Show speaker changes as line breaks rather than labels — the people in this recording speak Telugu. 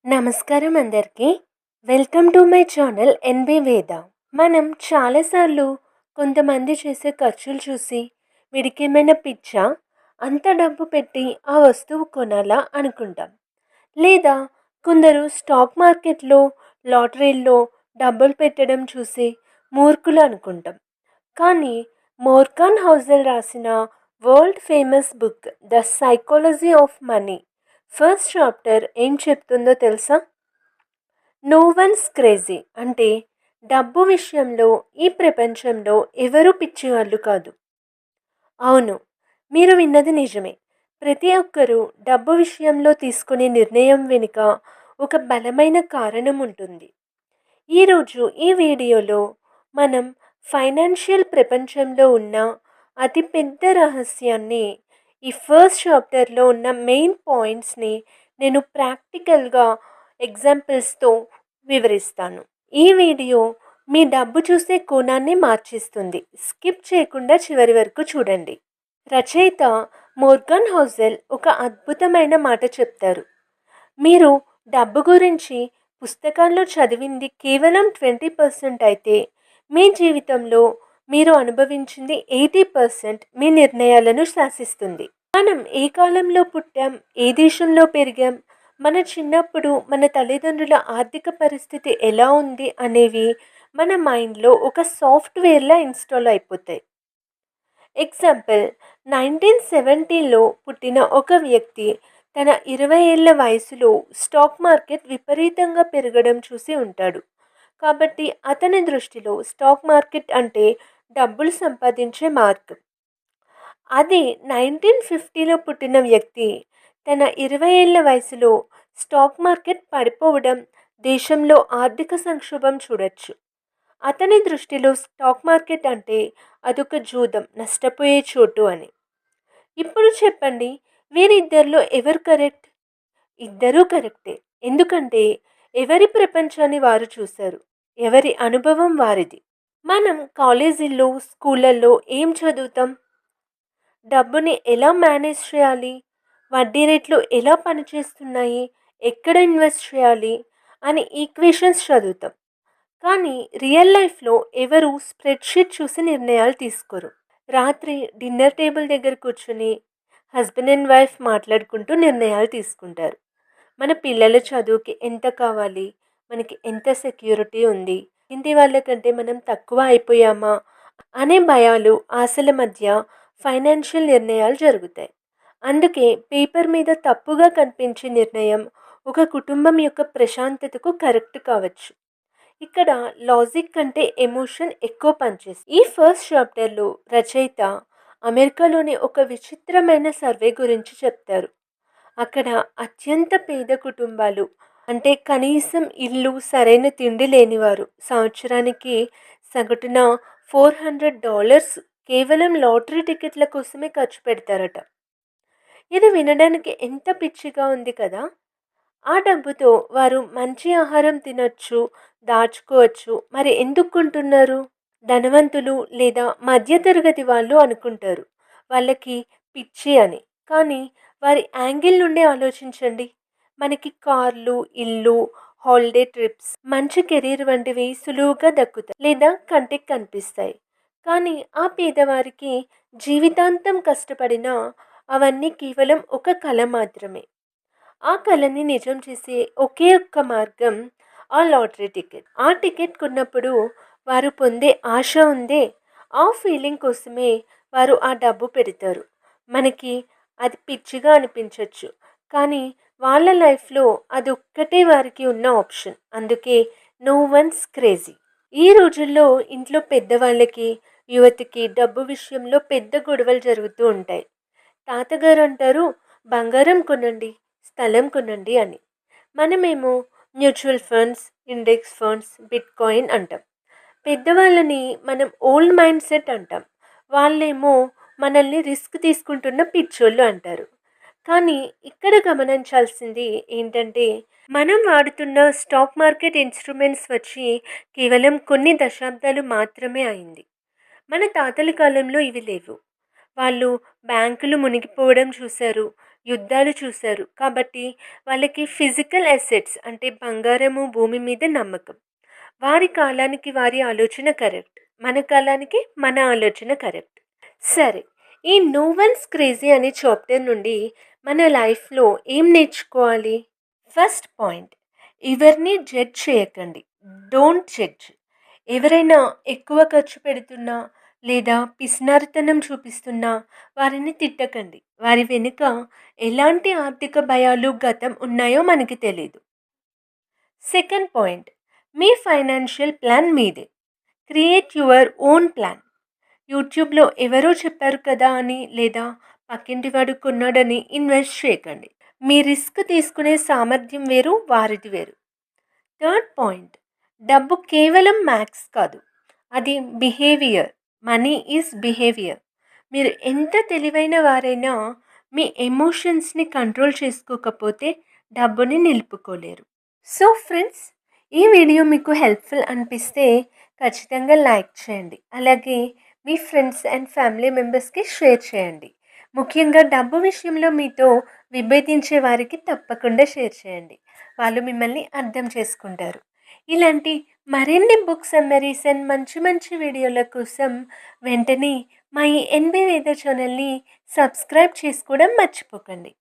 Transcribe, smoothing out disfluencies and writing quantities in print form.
నమస్కారం అందరికీ. Welcome to my channel NB Veda. మనం చాలాసార్లు కొంతమంది చేసే ఖర్చులు చూసి వీడికేమైనా పిచ్చా, అంత డబ్బు పెట్టి ఆ వస్తువు కొనాలా అనుకుంటాం. లేదా కొందరు స్టాక్ మార్కెట్లో, లాటరీల్లో డబ్బులు పెట్టడం చూసి మూర్ఖులు అనుకుంటాం. కానీ మోర్గాన్ హౌజెల్ రాసిన world famous book the psychology of money first chapter ఏం చెప్తుందో తెలుసా? నో వన్స్ క్రేజీ అంటే డబ్బు విషయంలో ఈ ప్రపంచంలో ఎవరూ పిచ్చివాళ్ళు కాదు. అవును, మీరు విన్నది నిజమే. ప్రతి ఒక్కరూ డబ్బు విషయంలో తీసుకునే నిర్ణయం వెనుక ఒక బలమైన కారణం ఉంటుంది. ఈరోజు ఈ వీడియోలో మనం ఫైనాన్షియల్ ప్రపంచంలో ఉన్న అతిపెద్ద రహస్యాన్ని, ఈ ఫస్ట్ చాప్టర్లో ఉన్న మెయిన్ పాయింట్స్ని నేను ప్రాక్టికల్గా ఎగ్జాంపుల్స్తో వివరిస్తాను. ఈ వీడియో మీ డబ్బు చూసే కోణాన్ని మార్చేస్తుంది. స్కిప్ చేయకుండా చివరి వరకు చూడండి. రచయిత మోర్గాన్ హౌజెల్ ఒక అద్భుతమైన మాట చెప్తారు. మీరు డబ్బు గురించి పుస్తకాల్లో చదివింది కేవలం 20% అయితే, మీ జీవితంలో మీరు అనుభవించింది 80% మీ నిర్ణయాలను శాసిస్తుంది. మనం ఏ కాలంలో పుట్టాం, ఏ దేశంలో పెరిగాం, మన చిన్నప్పుడు మన తల్లిదండ్రుల ఆర్థిక పరిస్థితి ఎలా ఉంది అనేవి మన మైండ్లో ఒక సాఫ్ట్వేర్లా ఇన్స్టాల్ అయిపోతాయి. ఎగ్జాంపుల్, 1970లో పుట్టిన ఒక వ్యక్తి తన 20 ఏళ్ల వయసులో స్టాక్ మార్కెట్ విపరీతంగా పెరగడం చూసి ఉంటాడు. కాబట్టి అతని దృష్టిలో స్టాక్ మార్కెట్ అంటే డబ్బులు సంపాదించే మార్గం. అది 1950లో పుట్టిన వ్యక్తి తన 20 ఏళ్ల వయసులో స్టాక్ మార్కెట్ పడిపోవడం, దేశంలో ఆర్థిక సంక్షోభం చూడొచ్చు. అతని దృష్టిలో స్టాక్ మార్కెట్ అంటే అదొక జూదం, నష్టపోయే చోటు అని. ఇప్పుడు చెప్పండి, వీరిద్దరిలో ఎవరు కరెక్ట్? ఇద్దరూ కరెక్టే. ఎందుకంటే ఎవరి ప్రపంచాన్ని వారు చూశారు, ఎవరి అనుభవం వారిది. మనం కాలేజీల్లో, స్కూళ్ళల్లో ఏం చదువుతాం? డబ్బుని ఎలా మేనేజ్ చేయాలి, వడ్డీ రేట్లు ఎలా పనిచేస్తున్నాయి, ఎక్కడ ఇన్వెస్ట్ చేయాలి అని ఈక్వేషన్స్ చదువుతాం. కానీ రియల్ లైఫ్లో ఎవరు స్ప్రెడ్షీట్ చూసి నిర్ణయాలు తీసుకోరు. రాత్రి డిన్నర్ టేబుల్ దగ్గర కూర్చుని హస్బెండ్ అండ్ వైఫ్ మాట్లాడుకుంటూ నిర్ణయాలు తీసుకుంటారు. మన పిల్లల చదువుకి ఎంత కావాలి, మనకి ఎంత సెక్యూరిటీ ఉంది, ఇంటి వాళ్ళకంటే మనం తక్కువ అయిపోయామా అనే భయాలు, ఆశల మధ్య ఫైనాన్షియల్ నిర్ణయాలు జరుగుతాయి. అందుకే పేపర్ మీద తప్పుగా కనిపించే నిర్ణయం ఒక కుటుంబం యొక్క ప్రశాంతతకు కరెక్ట్ కావచ్చు. ఇక్కడ లాజిక్ కంటే ఎమోషన్ ఎక్కువ పనిచేస్తుంది. ఈ ఫస్ట్ చాప్టర్లో రచయిత అమెరికాలోని ఒక విచిత్రమైన సర్వే గురించి చెప్తారు. అక్కడ అత్యంత పేద కుటుంబాలు, అంటే కనీసం ఇల్లు, సరైన తిండి లేనివారు సంవత్సరానికి సగటున $400 కేవలం లాటరీ టికెట్ల కోసమే ఖర్చు పెడతారట. ఇది వినడానికి ఎంత పిచ్చిగా ఉంది కదా! ఆ డబ్బుతో వారు మంచి ఆహారం తినొచ్చు, దాచుకోవచ్చు. మరి ఎందుకు కొంటున్నారు? ధనవంతులు లేదా మధ్యతరగతి వాళ్ళు అనుకుంటారు వాళ్ళకి పిచ్చి అని. కానీ వారి యాంగిల్ నుండి ఆలోచించండి. మనకి కార్లు, ఇల్లు, హాలిడే ట్రిప్స్, మంచి కెరీర్ వంటివి సులువుగా దక్కుతాయి లేదా కంటికి కనిపిస్తాయి. కానీ ఆ పేదవారికి జీవితాంతం కష్టపడినా అవన్నీ కేవలం ఒక కళ మాత్రమే. ఆ కళని నిజం చేసే ఒకే ఒక్క మార్గం ఆ లాటరీ టికెట్. ఆ టికెట్ కొన్నప్పుడు వారు పొందే ఆశ ఉందే, ఆ ఫీలింగ్ కోసమే వారు ఆ డబ్బు పెడతారు. మనకి అది పిచ్చిగా అనిపించవచ్చు, కానీ వాళ్ళ లైఫ్లో అది ఒక్కటే వారికి ఉన్న ఆప్షన్. అందుకే నో వన్స్ క్రేజీ. ఈ రోజుల్లో ఇంట్లో పెద్దవాళ్ళకి, యువతకి డబ్బు విషయంలో పెద్ద గొడవలు జరుగుతూ ఉంటాయి. తాతగారు అంటారు, బంగారం కొనండి, స్థలం కొనండి అని. మనమేమో mutual funds, index funds, bit coin అంటాం. పెద్దవాళ్ళని మనం ఓల్డ్ మైండ్ సెట్ అంటాం. వాళ్ళేమో మనల్ని రిస్క్ తీసుకుంటున్న పిచ్చోళ్ళు అంటారు. కానీ ఇక్కడ గమనించాల్సింది ఏంటంటే, మనం వాడుతున్న స్టాక్ మార్కెట్ ఇన్స్ట్రుమెంట్స్ వచ్చి కేవలం కొన్ని దశాబ్దాలు మాత్రమే అయింది. మన తాతల కాలంలో ఇవి లేవు. వాళ్ళు బ్యాంకులు మునిగిపోవడం చూశారు, యుద్ధాలు చూశారు. కాబట్టి వాళ్ళకి ఫిజికల్ అసెట్స్ అంటే బంగారము, భూమి మీద నమ్మకం. వారి కాలానికి వారి ఆలోచన కరెక్ట్. మన కాలానికి మన ఆలోచన కరెక్ట్. సరే, ఈ నో వన్స్ క్రేజీ అనే చాప్టర్ నుండి మన లైఫ్లో ఏం నేర్చుకోవాలి? ఫస్ట్ పాయింట్, ఎవరిని జడ్జ్ చేయకండి. Don't judge. ఎవరైనా ఎక్కువ ఖర్చు పెడుతున్నా లేదా పిసినారితనం చూపిస్తున్నా వారిని తిట్టకండి. వారి వెనుక ఎలాంటి ఆర్థిక భయాలు గతం ఉన్నాయో మనకి తెలియదు. సెకండ్ పాయింట్, మీ ఫైనాన్షియల్ ప్లాన్ మీదే. Create your own plan. యూట్యూబ్లో ఎవరో చెప్పారు కదా అని లేదా పక్కింటి వాడు కొన్నాడని ఇన్వెస్ట్ చేయకండి. మీ రిస్క్ తీసుకునే సామర్థ్యం వేరు, వారిది వేరు. థర్డ్ పాయింట్, డబ్బు కేవలం మ్యాథ్స్ కాదు, అది బిహేవియర్. Money is behaviour. మీరు ఎంత తెలివైన వారైనా మీ ఎమోషన్స్ని కంట్రోల్ చేసుకోకపోతే డబ్బుని నిలుపుకోలేరు. సో ఫ్రెండ్స్, ఈ వీడియో మీకు హెల్ప్ఫుల్ అనిపిస్తే ఖచ్చితంగా లైక్ చేయండి. అలాగే మీ ఫ్రెండ్స్ అండ్ ఫ్యామిలీ మెంబర్స్కి షేర్ చేయండి. ముఖ్యంగా డబ్బు విషయంలో మీతో విభేదించే వారికి తప్పకుండా షేర్ చేయండి. వాళ్ళు మిమ్మల్ని అర్థం చేసుకుంటారు. ఇలాంటి మరిన్ని బుక్ సమ్మరీస్ అండ్ మంచి మంచి వీడియోల కోసం వెంటనే మా ఈ ఎన్బి వేద ఛానల్ని సబ్స్క్రైబ్ చేసుకోవడం మర్చిపోకండి.